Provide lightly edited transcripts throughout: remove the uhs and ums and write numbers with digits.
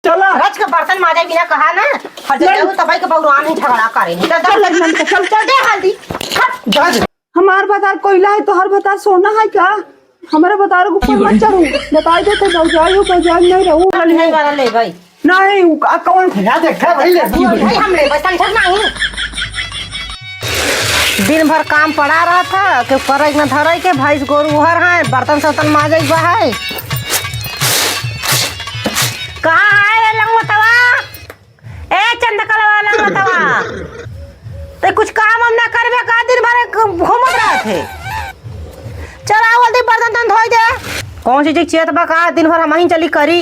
चला रच के बर्तन माजे बिना कहा ना हर जगह तबाई के भगवान ही झगड़ा करे नहीं तो चल लगन के चल चल दे हल्दी जा हमार बाजार कोयला है तो हर बाजार सोना है क्या हमारे बाजार को ऊपर मत चढ़ू बताई देते भौजाई नहीं रहू नहीं वाला ले भाई नहीं कौन खा देखा भाई ले भाई हमरे बस संठक नहीं दिन भर काम पड़ा रहा था कि परक न धरई के भैंस गोरू उहर है बर्तन सतन माजे बा है कहाँ है लंगोतवा ए चंदकल वाला लंगोतवा ते कुछ काम हम ना करबे का दिन भर घूमत रहे थे चला बोलते बर्तन तन धोई दे कौन सी चीज चेत बा का दिन भर हम ही चली करी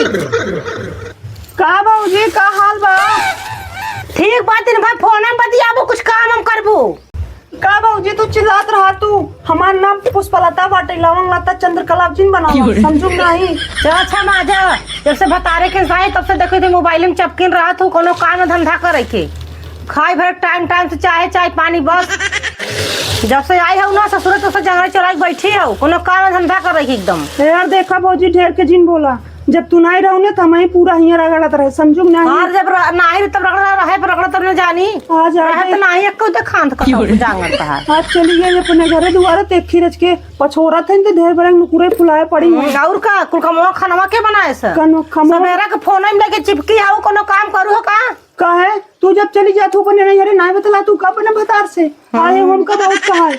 का बाबूजी का हाल बा ठीक बात दिन भर फोन में बतियाबो कुछ काम हम करबो का बाबूजी तू चिल्लात रहा तू हमार नाम पुष्पलता बाटे लवंग लता चंद्रकला जिन बनाओ समझू नहीं चल अच्छा माजा जब से बतारे के जाए तब से देखो थे मोबाइल में चपकिन रहा तू कोनो काम धंधा करे के खाए भर टाइम टाइम से चाय पानी बस जब से आई हो ना ससुर तो से जंगल चला के बैठी हो कोनो काम धंधा करे के एकदम यार देखा बाबूजी ढेर के जिन बोला जब तू नहीं रहू ना तो हमें पूरा हियर रगड़त रहे समझू नहीं और जब नहीं तब रगड़ा तब न जानी आज रहे तो नहीं एक तो खान का जांगर है आज चली गई अपने घरे दुआरे ते खीरच के पछोरा थे तो ढेर बड़े नुकुरे फुलाए पड़ी और का कुल का खाना के बनाए से सवेरा के फोन में लेके चिपकी आओ कोनो काम करू हो का कहे तू जब चली जा तू अपने नहीं नहीं बतला तू कब अपने भतार से आए हम का बहुत कहा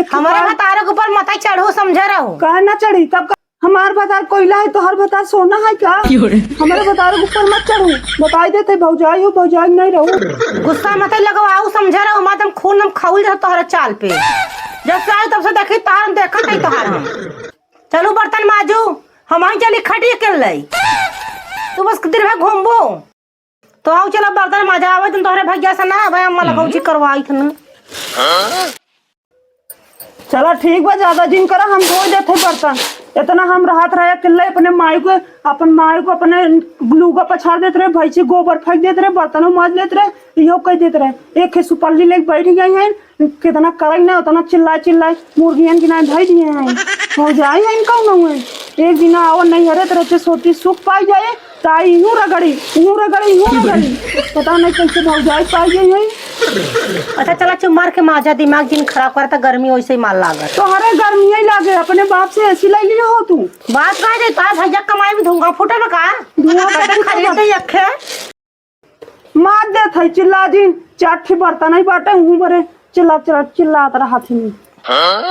एक हमारे भतार के ऊपर माथा चढ़ो समझे रहो कहे ना चढ़ी तब हमार बाजार कोयला है तो हर बाजार सोना है क्या हमारे बाजार के ऊपर मत चढ़ू बताई देते भौजाई हो भौजाई नहीं रहू गुस्सा मत लगवाओ समझे रहो मत हम खून हम खाउल जा तोहरा चाल पे जब से आए तब से देखी तार देखत है तोहार हम चलू बर्तन माजू हम ही चली खटिए के लई तू बस दिन भर घूमबो तो आओ चला बर्तन माजा आवे तुम तोहरे भैया से ना भाई हम लगौची करवाई थन चला ठीक बा ज्यादा जिन करा हम धो देते बर्तन इतना हम राहत रहे किले अपने माई को अपने ग्लूगा पछाड़ देते रहे भैंसी गोबर फेंक देते रहे बर्तनों माज लेते रहे यो कह देते रहे एक सुपल्ली लेके बैठ गई है कितना करे ना उतना चिल्लाए मुर्गियन की ना धई दिए हैं हो जाए है इनका न एक दिन आओ नहीं हरे तरह से सोती सुख पाई जाए ताई यूं रगड़ी पता नहीं कैसे भाव जाए पाई गई है अच्छा चला चुमार के माजा दिमाग जिन खराब करता गर्मी वैसे ही माल लागत तो हरे गर्मी ही लागे अपने बाप से ऐसी लाई लिया हो तू बात कह दे तार भैया कमाई में धुंगा फूटे में का धुआं खरीद दे अखे मार दे थई चिल्ला दिन चाठी बर्तन ही बाटे हूं बरे चिल्लात रहा थी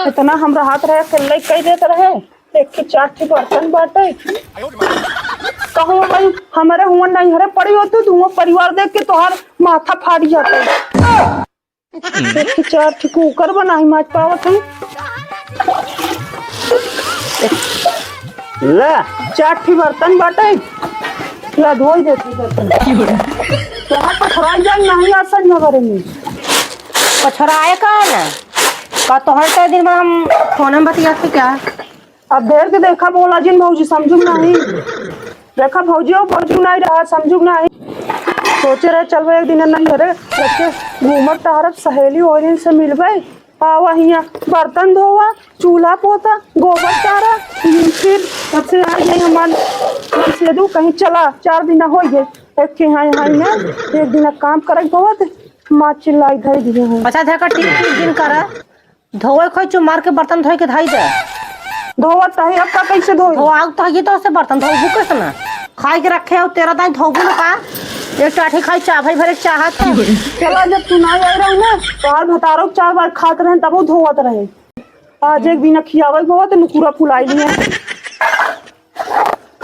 इतना हम राहत रहे कल्ले कह देते रहे एक की चाठी बर्तन बाटे कहूँ भाई हमारे हुआ नहीं हरे पड़ी होती धुआं परिवार देख के तोहर माथा फाड़ जाते एक की चाठी कुकर बनाई माच पावत है ले चाठी बर्तन बाटे ला धोई देती बर्तन तोहर पछराई जाए नहीं आज सज नगरे में पछराए का तोहर ते दिन में हम फोन में बतियाते क्या अब देर के देखा बोला जिन भौजी समझू नहीं देखा भौजी नहीं रहा समझू नहीं सोचे रहे चल एक दिन नहीं हरे रखे घूमत टहरत सहेली और से मिलबे आवा हिया बर्तन धोवा चूल्हा पोता गोबर चारा फिर तब से आ गई हमारे से दू कहीं चला 4 दिन हो गए एक के यहाँ ना एक दिन काम करे बहुत माँ चिल्लाई धई दिए हैं अच्छा देखा ठीक दिन करा धोए खोई चुमार के बर्तन धोए के धाई दे धोवत है अब का कैसे धोई धो आग तो ये तो से बर्तन धोबू कैसे ना खाई के रखे हो तेरा दाई धोबू ना का एक टाठी खाई चावल भरे चाहत चला जब तू ना आई रही ना तो आज भतारो 4 बार खाते रहे तब वो धोवत रहे आज एक बिना खियावे बहुत नुकुरा फुलाई लिए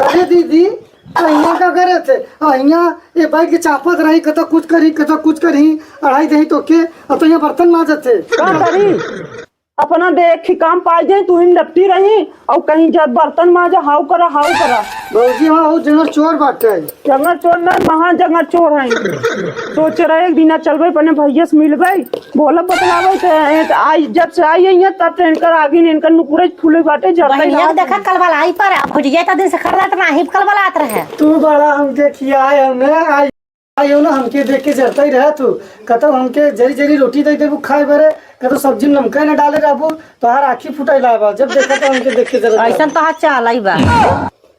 अरे दीदी अहिया का करे थे अहिया ये बैठ के चापत रही कतो कुछ करी अढ़ाई दही तो के अब तो यहाँ बर्तन माजत थे का करी अपना देख ही काम पाई जाए तू ही डपटी रही और कहीं जब बर्तन माजा हाउ करा भौजी हाँ वो जंगल चोर बाटे जंगल चोर ना महा जंगल चोर है सोच रहे एक दिन चलबे अपने भैया से मिलबे बोला बतलावे आई जब से आई है तब से इनकर आगे इनकर नुकुरे फूले बाटे जड़ते देखा कल वाला आई पर खोजिए त दिन से खरदात ना ही कल वाला आत रहे तू बड़ा हमके खियाए हमने आई ना हमके देख के जरता ही रहा तू कतो हमके जरी रोटी दे देबू खाए बरे कतो सब्जी नमका न डाले रहबू तोहार आँखी फुटाई लाबा जब देखा तो हमके देख के जरा ऐसा तो चाल आई बा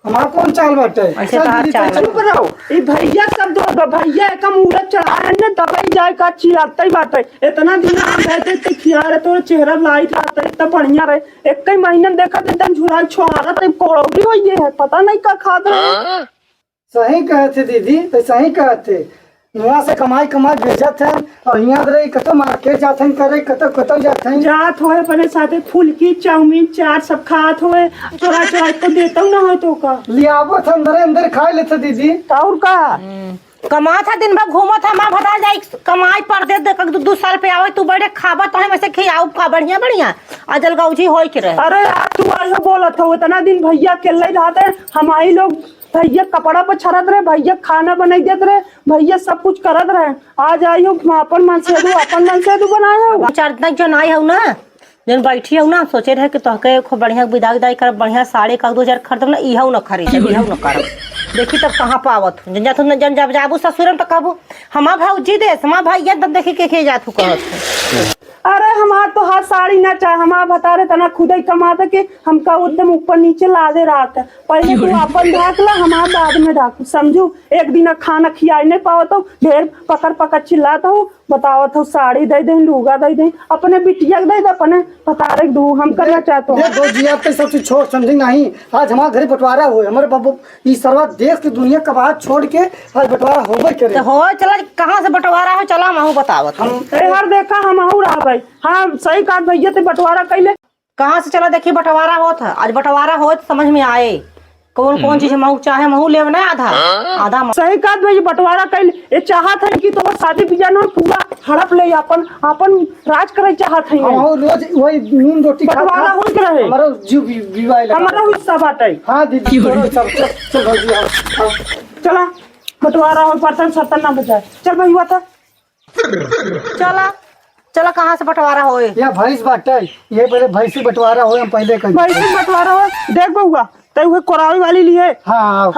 हमारा कौन चाल बाटे ऐसे तो हाथ चाल चुप रहो ये भैया सब दो भैया एक मुहूर्त चढ़ा रहे ने दवाई जाए का चिल्लाते ही बात है इतना दिन रहते तो खिया रहे तो चेहरा लाइट आता इतना बढ़िया रहे एक ही महीना देखा तो एकदम झुरा छोड़ा तो कोड़ौड़ी हो ये है पता नहीं क्या खाते रहे सही कहे थे दीदी तो सही कहे थे वहाँ से कमाई भेजत है और यहाँ रही कतो मार्केट जाते हैं करे कतो जाते हैं जात होए अपने साथे फुल्की चाउमीन चाट सब खात होए चोरा चोरा को देता हूँ ना हो तो का लियावो था अंदर खा लेते दीदी और का कमा था दिन भर घूमा था माँ बता जाए कमाई पर दे दे 2 साल पे आवे तू बड़े खाबा तो वैसे खियाऊ का बढ़िया बढ़िया अजल गौजी होई के रहे। अरे यार तू आज बोलत हो इतना दिन भैया अकेले ही रहते हमारी लोग भैया कपड़ा पर छरत रहे भैया खाना बनाई देते रहे भैया सब कुछ करत रहे आज आई हो अपन मन से तू बनाए हो 4 दिन जो नाई हूँ ना जन बैठी हूँ ना सोचे रहे कि तोहके खूब बढ़िया विदाई कर बढ़िया साड़ी का 2000 खरीदम ना इहू न खरीद इहू न करब देखी तब कहाँ पावत हूँ जन जब जाबू ससुरम तो कहबू हमार भौजी देश हमार भैया तब देखी के जात हूँ कहत अरे हमार तो हाथ साड़ी ना चाहे हमार बता रहे तना खुद ही कमाते कि हमका एकदम ऊपर नीचे लादे रहा था पहले तू अपन ढाक ला हमार बाद में ढाकू समझू एक दिन खाना खियाई नहीं पाओ तो ढेर पकड़ चिल्लाता हूँ बतावत हूँ साड़ी दे दे लूगा दे दे अपने बिटिया दे दे अपने बता रहे दू हम करना चाहते हो दो जिया पे सब चीज छोड़ समझी नहीं आज हमारे घर बंटवारा हुए हमारे बाबू इस सर्वा देश की दुनिया का बात छोड़ के आज बंटवारा होबे करे तो हो चला कहाँ से बंटवारा हो चला महू बतावत हर देखा हम रहा भाई हाँ सही कहा भैया ते बंटवारा कैले कहाँ से चला देखी बंटवारा होत है आज बंटवारा हो समझ में आए कौन चीज महू चाहे महू ले ना आधा सही कहा भाई बंटवारा कैले ये चाहत है कि तो शादी बियाह न पूरा हड़प ले अपन राज करे चाहत है रोज वही नून रोटी बंटवारा हो रहे हमारा जीव विवाह लगा हमारा हिस्सा बाटे हाँ दीदी सब चल भौजी आओ चला बंटवारा हो बर्तन सर्तन ना बचाए चल भैया था चला कहाँ से बंटवारा होए या भैंस बाटे ये पहले भैंस ही बंटवारा हो हम पहले कहीं वैसे बंटवारा हो देख बहुआ तो वह कोरावी वाली लिए हाँ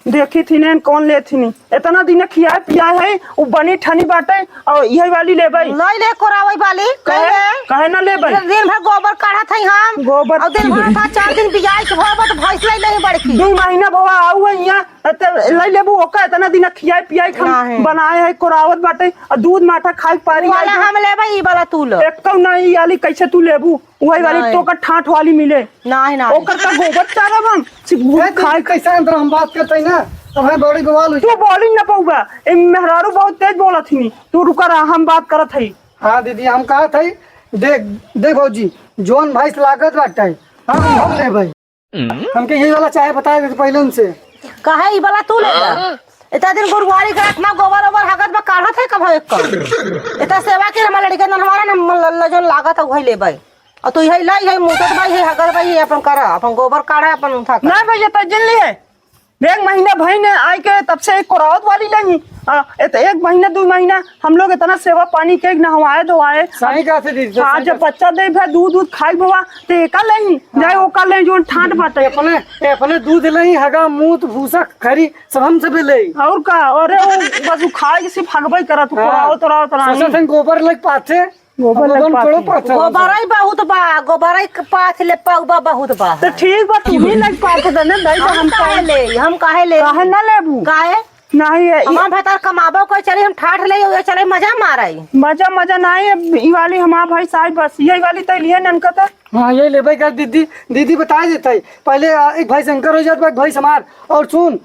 देखी थी ने कौन ले थी इतना दिन खिया पिया है वो बनी ठनी बाटे और यही वाली ले भाई नहीं ले कोरावी वाली कहे ना ले भाई दिन भर गोबर काढ़ा था हम गोबर और दिन भर था 4 दिन बियाह के होबा तो भैंस ले नहीं बड़की 2 महीना भवा आऊ है यहाँ ले लेबू ओका इतना दिन खिया पिया बनाए है कोरावत बाटे और दूध माठा खाई पारी वाला हम ले भाई वाला तू लो एक नहीं वाली कैसे तू लेबू वही वाली तो का ठाठ वाली मिले नहीं ओकर का गोबर चारब हम खाए कैसा अंदर हम बात करते हैं ना तो हमें बड़ी बवाल हुई तू बोली ना पऊगा ए मेहरारू बहुत तेज बोला थी तू रुका रहा हम बात करत हई हाँ दीदी हम कहा थे देख भौजी जोन भैंस लागत बाटे हम ले भाई हमके यही वाला चाहे बताए थे पहले उनसे कहे ई वाला तू ले इतना दिन गुरुवारी का इतना गोबर ओबर हगत में काढ़ा थे कब एक इतना सेवा के हमारा लड़का ना हमारा ना जो लागत है वही ले भाई और तू यही लाई है मुदत भाई है हगत भाई अपन करा अपन गोबर काढ़ा अपन उठा ना भैया तो जिन ली है 1 महीना भाई ने आई के तब से एक कोरावत वाली लगी 1 महीना 2 महीना हम लोग इतना सेवा पानी के नहवाए धोवाए सही कहा थे दीदी आज जब बच्चा दे भै दूध खाई भवा तो एका नहीं जाए ओका ले जो ठाट बाटे अपने दूध ले हगा मूत भूसा खरी सब हम सब ले और का अरे वो बस वो खाए के सिर्फ हगबई करत कोरावत गोबर लग पाते गोबर गोबराई बहुत बा गोबराई पाथ ले पाउबा बहुत बा तो ठीक बा तू ही लग पाते दने भाई हम काहे ले काहे ना लेबू काहे नहीं हमार भतार कमाबो को चले हम ठाठ ले चले मजा माराई मजा नहीं ई वाली हमार भाई साहब बस यही वाली तो लिए ननकत हाँ ये ले भाई कर दीदी बता देता है पहले एक भाई शंकर हो जाता एक भाई समार और सुन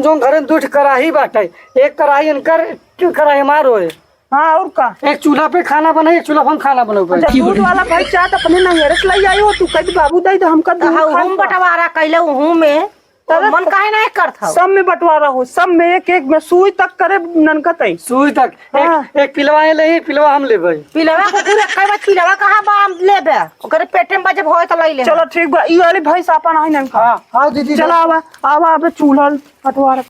जो घर में 2 कढ़ाई बाटे एक कढ़ाई इनकर कढ़ाई हमार होए हाँ और का एक चूल्हा पे खाना बनाए एक चूल्हा पे हम खाना बनाओ दूध वाला भाई चाह तो अपने नहरस ले आई हो तू कह बाबू दई तो हमका हम बंटवारा कैले हूं में मन काहे नहीं करत सब में बंटवारा हो सब में एक में सुई तक करे ननकत है सुई तक एक पिलवा ले पिलवा हम लेबै पिलवा को पूरा कई पिलवा कहां बा हम लेबे ओकर पेटे में जब होय त लई ले चलो ठीक बा ई वाली भाई सापन है नन हां दीदी चला आवा अब चूल्हा बंटवारा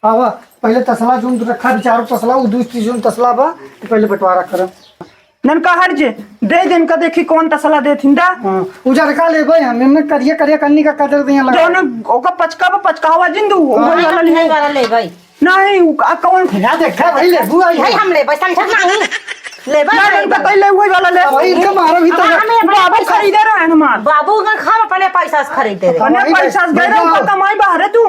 आवा पहले तसला जोन रखा बिचारो तसला उ दूसरी जोन तसला बा पहले बंटवारा करम ननका हट जे दे दिन का देखी कौन तसला दे थिंदा उजर का लेबै हम करिए करनी का कदर दिया लगा जोन ओका पचकावा जिंदू वही वाला ले भाई नहीं कौन देखा भाई ले बुआ भाई हम ले भाई समझ नहीं ले बा ना इनका पहले वही वाला ले भाई इनका मारा भी तो बाबू खरीदे रहे हैं हमार बाबू का खाम अपने पैसा से खरीदे रे अपने पैसा से गए रहे कमाई बाहर है तू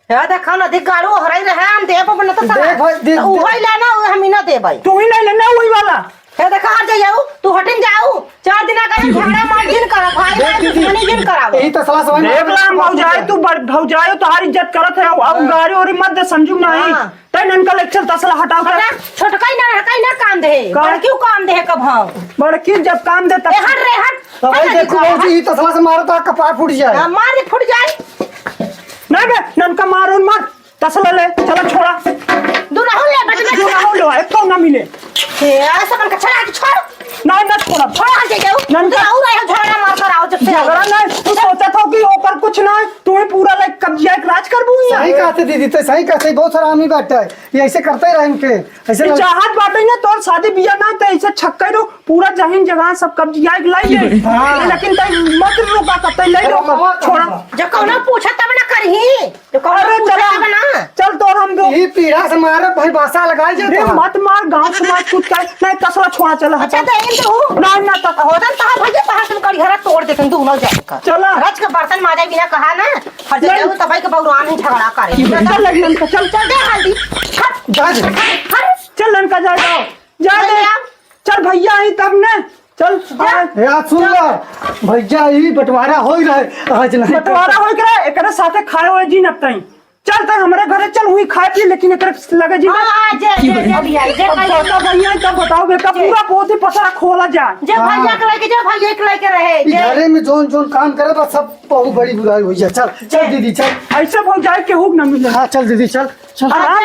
या देखा ना अधिक गाड़ू हराई रहे हम दे पर न तो देख भाई, देख, ऊ भाई लेना ऊ हम ही ना दे भाई तू ही नहीं लेना वही वाला हे देखा हट जाऊ तू हटिन जाऊ 4 दिन का झगड़ा मार जिन कर भाई देख दीदी भाई जिन करावे यही तसला समझ में देख ला भौजाई तू भौजाई तोहार इज्जत करत है अब गाड़ी और मत दे समझू नहीं हाँ। तैन इनका लेक्चर तसला हटाओ कर छोटका ही ना काम दे बड़की काम दे कब हम बड़की जब काम दे ए तब हट रे हट तो भाई देखो भाई यही तसला से मारा तो कपार फूट जाए मार दे फुट जाए नहीं बे ननका मारो मार तसला ले चलो छोड़ा दुराहुल ले बटना जो ना हो लो एक तो ना मिले ए ऐसा बन के चला के छोड़ नहीं ना छोड़ा छोड़ हट जाऊ ननका और आयो झगड़ा मार कर आओ जब से झगड़ा नहीं तू सोचा था कि ऊपर कुछ ना तू ही पूरा लाइक कब्जा एक राज कर दूंगी सही कहते दीदी तो सही कहते बहुत सारा आदमी बैठा है ये ऐसे करते रहे इनके ऐसे चाहत बाटे ना तोर शादी बियाह ना तो ऐसे छक्के रो पूरा जमीन जगह सब कब्जा एक लाई ले हाँ। लेकिन तई मत रोका कतई ले रो छोड़ा जब कौनो पूछा तब ना करही तो अरे कौनो पूछा तब ना चल तोर हम दो यही पीढ़ा से मारा भाई बासा लगाए रे जाता मत मार गांव समाज कुछ कर नहीं तसला छोड़ा चला अच्छा तो इन तो नहीं ना तक होतन ता भजे पहाड़ कड़ी हरा तोड़ देतन तू न जाए चला रच के बर्तन माजे बिना कहा ना हर जगह तबाई के बौरान ही झगड़ा करे चल लगन का चल चल दे हल्दी हट जा दे। हट चल लन का जाओ जा दे चल भैया आई तब ने चल यार सुन लो भैया यही बंटवारा हो ही रहे आज नहीं बंटवारा हो गया एकरे साथे खाए हुए जी नब तई चल तई हमरे घरे चल हुई खाए पी लेकिन एकरे लगे जी हां जे भैया जे बता भैया तब बताओ बेटा पूरा पोथी पसरा खोला जा जे भैया के लेके जे भैया के लेके रहे ई घरे में जोन जोन काम करे बस सब बहुत बड़ी बुराई हो जाए चल चल दीदी चल ऐसे भौजाई के हुक न मिले हाँ चल दीदी चल चल आराम